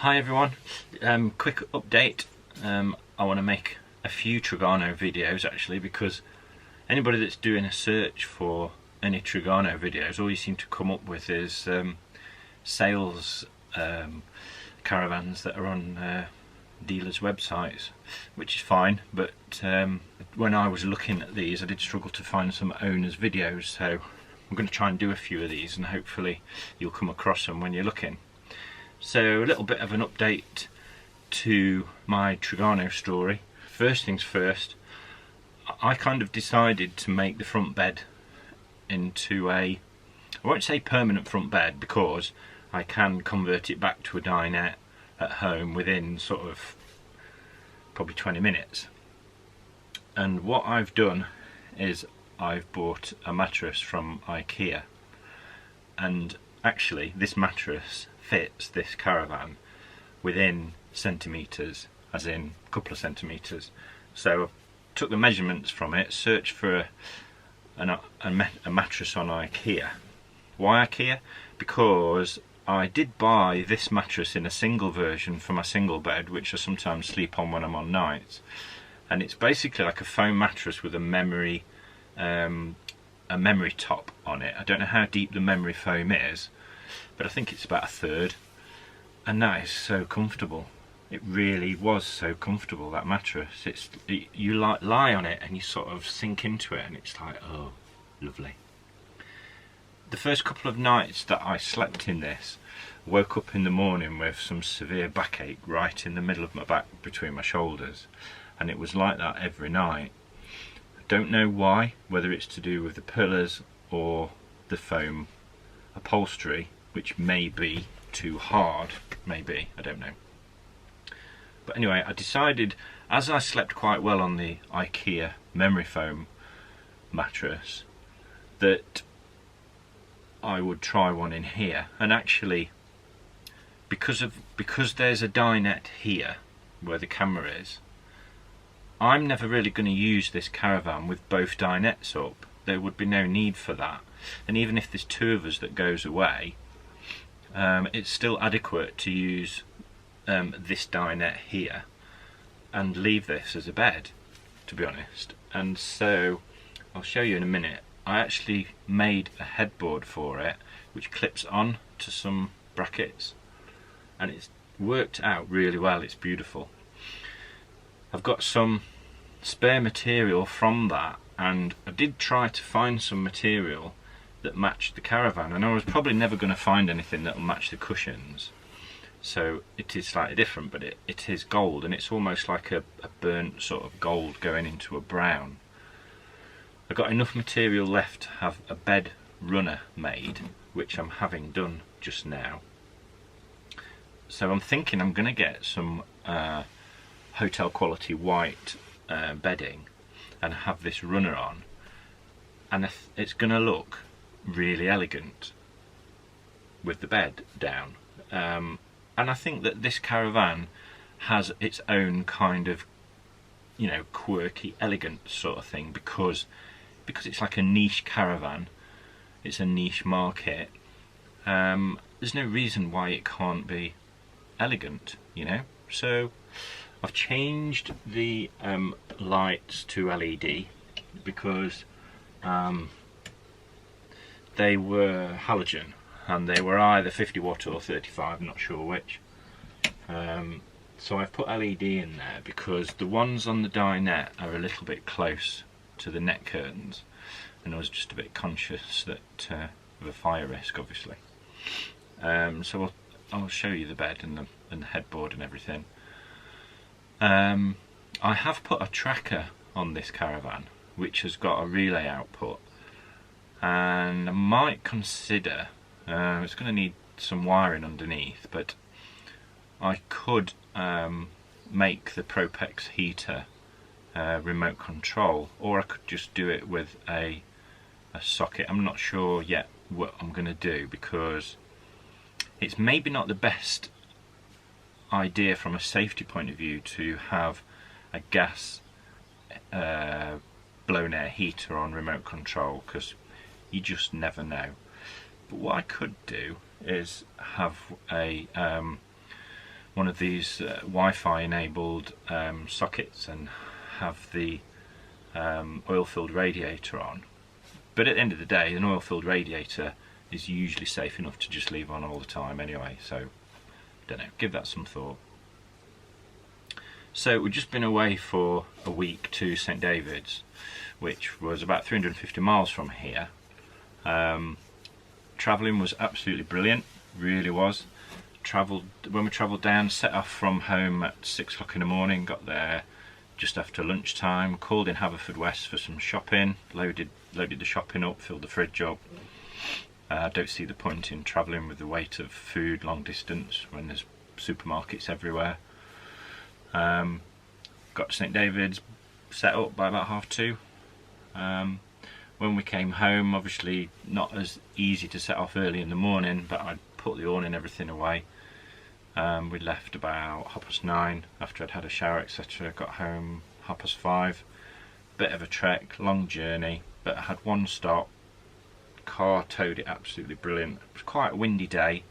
Hi everyone, quick update. I want to make a few Trigano videos actually, because anybody that's doing a search for any Trigano videos, all you seem to come up with is sales caravans that are on dealers' websites, which is fine, but when I was looking at these I did struggle to find some owners' videos, so I'm going to try and do a few of these and hopefully you'll come across them when you're looking. So a little bit of an update to my Trigano story. First things first, I kind of decided to make the front bed into I won't say permanent front bed, because I can convert it back to a dinette at home within sort of probably 20 minutes. And what I've done is I've bought a mattress from Ikea, and actually this mattress fits this caravan within centimetres, as in a couple of centimetres. So I took the measurements from it, searched for a mattress on Ikea. Why Ikea? Because I did buy this mattress in a single version for my single bed, which I sometimes sleep on when I'm on nights, and it's basically like a foam mattress with a memory top on it. I don't know how deep the memory foam is, but I think it's about a third, and that is so comfortable. It really was so comfortable, that mattress. You lie on it and you sort of sink into it and it's like, oh, lovely. The first couple of nights that I slept in this, woke up in the morning with some severe backache right in the middle of my back between my shoulders, and it was like that every night. I don't know why, whether it's to do with the pillows or the foam upholstery, which may be too hard, maybe, I don't know. But anyway, I decided, as I slept quite well on the Ikea memory foam mattress, that I would try one in here. And actually, because there's a dinette here where the camera is, I'm never really going to use this caravan with both dinettes up. There would be no need for that. And even if there's two of us that goes away, it's still adequate to use this dinette here and leave this as a bed, to be honest. And so I'll show you in a minute. I actually made a headboard for it which clips on to some brackets, and it's worked out really well. It's beautiful. I've got some spare material from that, and I did try to find some material that matched the caravan, and I was probably never going to find anything that will match the cushions, so it is slightly different, but it is gold, and it's almost like a burnt sort of gold going into a brown. I've got enough material left to have a bed runner made, which I'm having done just now. So I'm thinking I'm going to get some hotel quality white bedding and have this runner on, and it's going to look really elegant with the bed down. And I think that this caravan has its own kind of, you know, quirky, elegant sort of thing, because it's like a niche caravan, it's a niche market. There's no reason why it can't be elegant, you know. So I've changed the lights to LED, because they were halogen, and they were either 50 watt or 35, I'm not sure which. So I've put LED in there because the ones on the dinette are a little bit close to the net curtains, and I was just a bit conscious that of a fire risk, obviously. So I'll show you the bed and the headboard and everything. I have put a tracker on this caravan which has got a relay output, and I might consider, it's going to need some wiring underneath, but I could make the Propex heater remote control, or I could just do it with a socket. I'm not sure yet what I'm going to do, because it's maybe not the best idea from a safety point of view to have a gas blown air heater on remote control, because you just never know. But what I could do is have a one of these Wi-Fi enabled sockets and have the oil-filled radiator on. But at the end of the day, an oil-filled radiator is usually safe enough to just leave on all the time anyway, so don't know, give that some thought. So we've just been away for a week to St David's, which was about 350 miles from here. Travelling was absolutely brilliant, really was. When we travelled down, set off from home at 6 o'clock in the morning, got there just after lunchtime, called in Haverfordwest for some shopping, loaded the shopping up, filled the fridge up. I don't see the point in travelling with the weight of food long distance when there's supermarkets everywhere. Got to St David's, set up by about 2:30. When we came home, obviously not as easy to set off early in the morning, but I'd put the awning and everything away. We left about 9:30 after I'd had a shower, etc. Got home 5:30. Bit of a trek, long journey, but I had one stop. Car towed it absolutely brilliant. It was quite a windy day,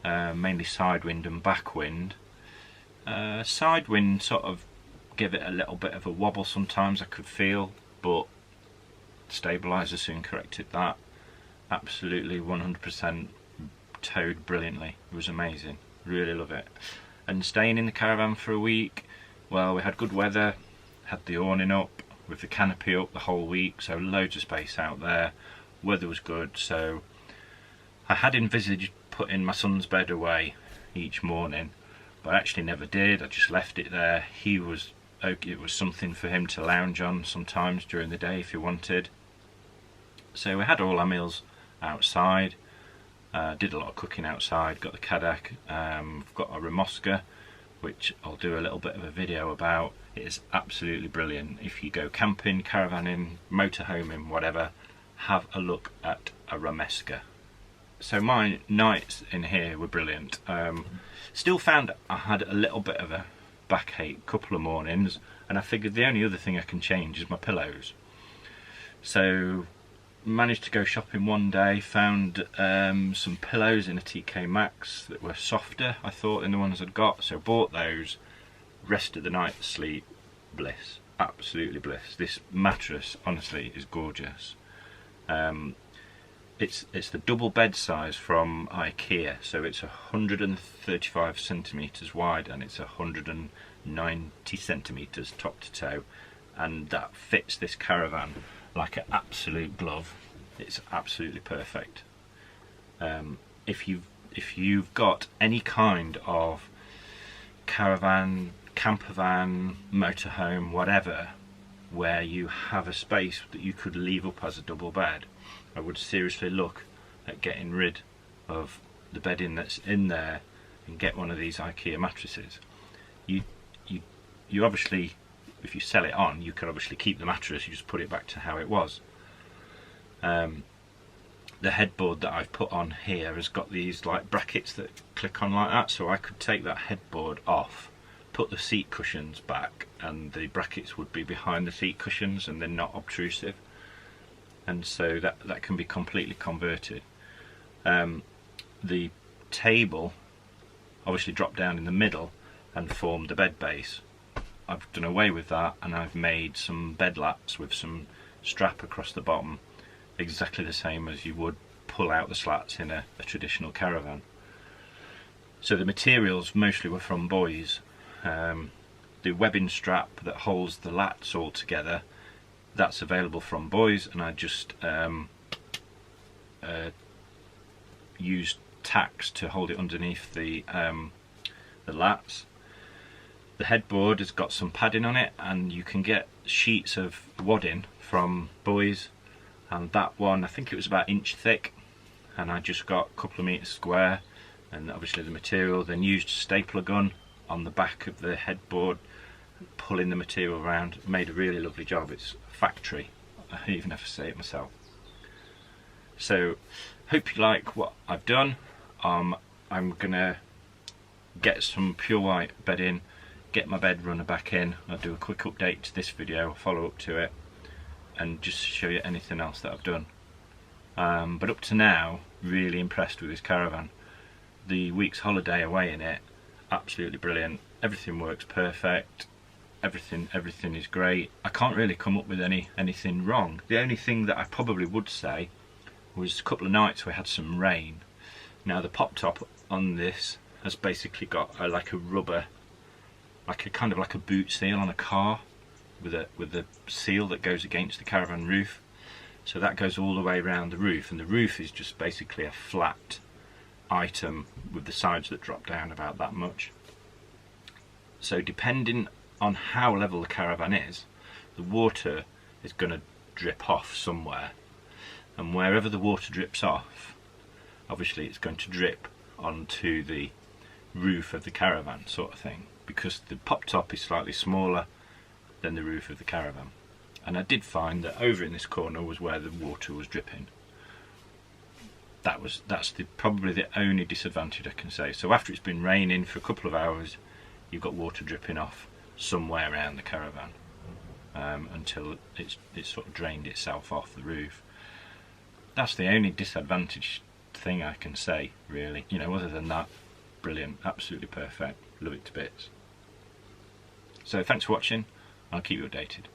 mainly side wind and back wind. Side wind sort of give it a little bit of a wobble sometimes, I could feel, but stabiliser soon corrected that. Absolutely 100% towed brilliantly. It was amazing, really love it. And staying in the caravan for a week, well, we had good weather, had the awning up with the canopy up the whole week, so loads of space out there. Weather was good, so I had envisaged putting my son's bed away each morning, but I actually never did. I just left it there. It was something for him to lounge on sometimes during the day if he wanted. So we had all our meals outside, did a lot of cooking outside, got the Kadak, got a Ramoska, which I'll do a little bit of a video about. It is absolutely brilliant. If you go camping, caravanning, motorhoming, whatever, have a look at a Ramoska. So my nights in here were brilliant. Still found I had a little bit of a backache a couple of mornings, and I figured the only other thing I can change is my pillows. So managed to go shopping one day, found some pillows in a TK Maxx that were softer, I thought, than the ones I'd got, so bought those. Rest of the night sleep, bliss, absolutely bliss. This mattress honestly is gorgeous. It's the double bed size from Ikea, so it's 135 centimeters wide and it's 190 centimeters top to toe, and that fits this caravan like an absolute glove. It's absolutely perfect. If you've got any kind of caravan, camper van, motorhome, whatever, where you have a space that you could leave up as a double bed, I would seriously look at getting rid of the bedding that's in there and get one of these Ikea mattresses. You obviously, if you sell it on, you can obviously keep the mattress, you just put it back to how it was. The headboard that I've put on here has got these like brackets that click on like that, so I could take that headboard off, put the seat cushions back, and the brackets would be behind the seat cushions and they're not obtrusive, and so that can be completely converted. The table obviously dropped down in the middle and formed the bed base. I've done away with that and I've made some bed lats with some strap across the bottom, exactly the same as you would pull out the slats in a traditional caravan. So the materials mostly were from Boys. The webbing strap that holds the lats all together, that's available from Boys, and I just used tacks to hold it underneath the lats. The headboard has got some padding on it, and you can get sheets of wadding from Boys, and that one, I think it was about 1 inch thick, and I just got a couple of meters square, and obviously the material, then used a stapler gun on the back of the headboard, pulling the material around, made a really lovely job. It's factory, I even have to say it myself. So hope you like what I've done. I'm gonna get some pure white bedding, get my bed runner back in. I'll do a quick update to this video, follow up to it, and just show you anything else that I've done. But up to now, really impressed with this caravan. The week's holiday away in it, absolutely brilliant. Everything works perfect. Everything is great. I can't really come up with anything wrong. The only thing that I probably would say was a couple of nights we had some rain. Now the pop top on this has basically got like a rubber, like a boot seal on a car, with a seal that goes against the caravan roof. So that goes all the way around the roof, and the roof is just basically a flat item with the sides that drop down about that much. So depending on how level the caravan is, the water is going to drip off somewhere, and wherever the water drips off, obviously it's going to drip onto the roof of the caravan, sort of thing, because the pop top is slightly smaller than the roof of the caravan. And I did find that over in this corner was where the water was dripping. That's probably the only disadvantage I can say. So after it's been raining for a couple of hours, you've got water dripping off somewhere around the caravan, until it's sort of drained itself off the roof. That's the only disadvantage thing I can say, really. You know, other than that, brilliant, absolutely perfect, love it to bits. So thanks for watching, I'll keep you updated.